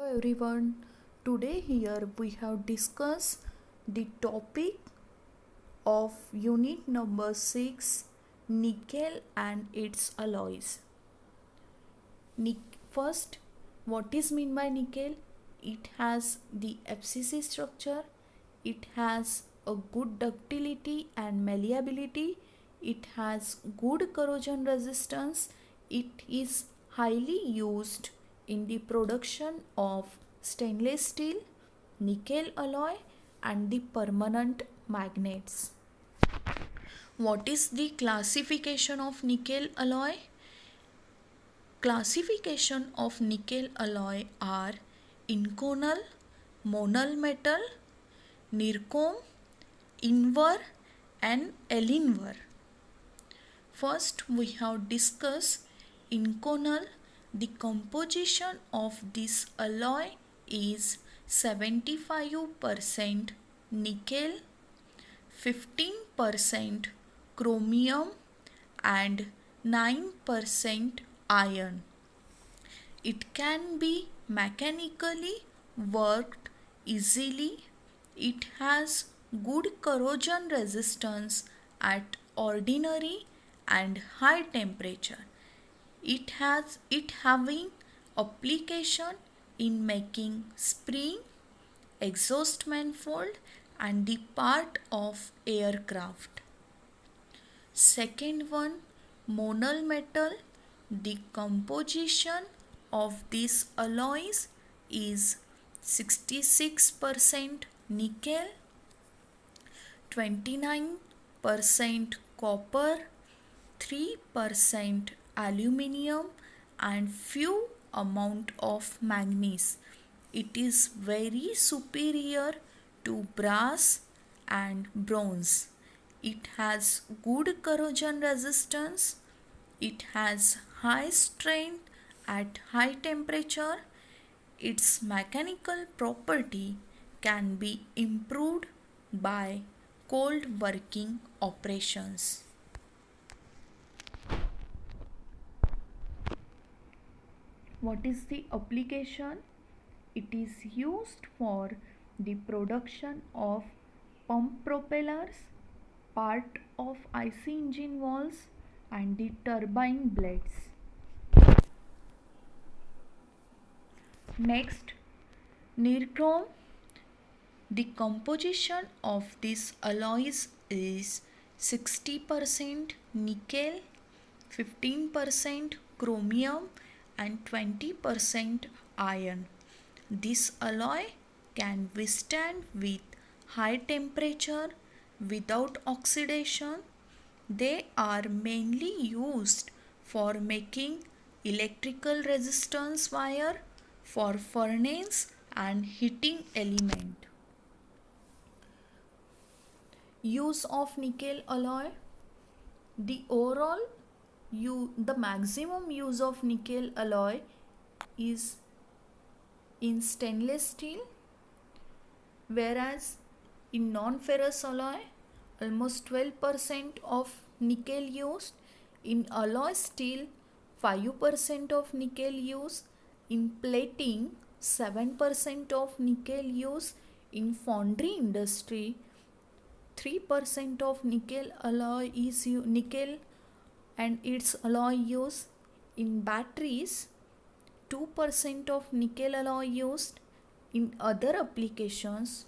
everyone. Today here we have discussed the topic of unit number 6, nickel and its alloys. First, what is meant by nickel? It has the FCC structure, it has a good ductility and malleability, it has good corrosion resistance, it is highly used in the production of stainless steel, nickel alloy and the permanent magnets. What is the classification of nickel alloy? Classification of nickel alloy are inconel, monel metal, Nircom, Invar and Elinvar. First we have discussed inconel. The composition of this alloy is 75% nickel, 15% chromium and 9% iron. It can be mechanically worked easily. It has good corrosion resistance at ordinary and high temperature. It having application in making spring, exhaust manifold and the part of aircraft. Second one, monel metal. The composition of these alloys is 66% nickel, 29% copper, 3% aluminium and few amount of manganese. It is very superior to brass and bronze. It has good corrosion resistance. It has high strength at high temperature. Its mechanical property can be improved by cold working operations. What is the application? It is used for the production of pump propellers, part of IC engine walls and the turbine blades. Next, Nircrom. The composition of these alloys is 60% nickel, 15% chromium and 20% iron. This alloy can withstand with high temperature without oxidation. They are mainly used for making electrical resistance wire for furnace and heating element. Use of nickel alloy. The maximum use of nickel alloy is in stainless steel, whereas in non-ferrous alloy almost 12% of nickel used, in alloy steel 5% of nickel used, in plating 7% of nickel used, in foundry industry 3% of nickel alloy is nickel and its alloy used, in batteries 2% of nickel alloy used, in other applications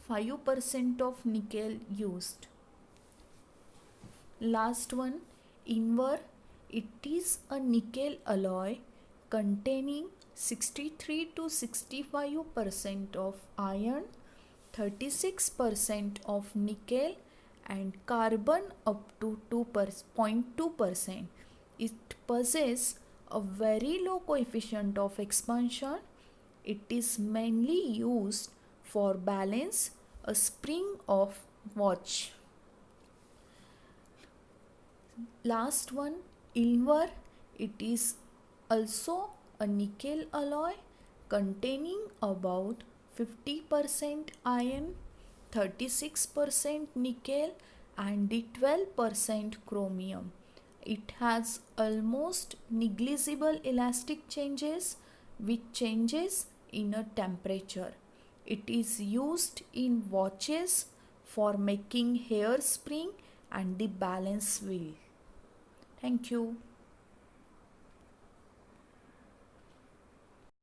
5% of nickel used. Last one, Invar. It is a nickel alloy containing 63 to 65% of iron, 36% of nickel and carbon up to 2.2%. It possesses a very low coefficient of expansion. It is mainly used for balance a spring of watch. Last one, Invar. It is also a nickel alloy containing about 50% iron, 36% nickel and the 12% chromium. It has almost negligible elastic changes with changes in a temperature. It is used in watches for making hairspring and the balance wheel. Thank you.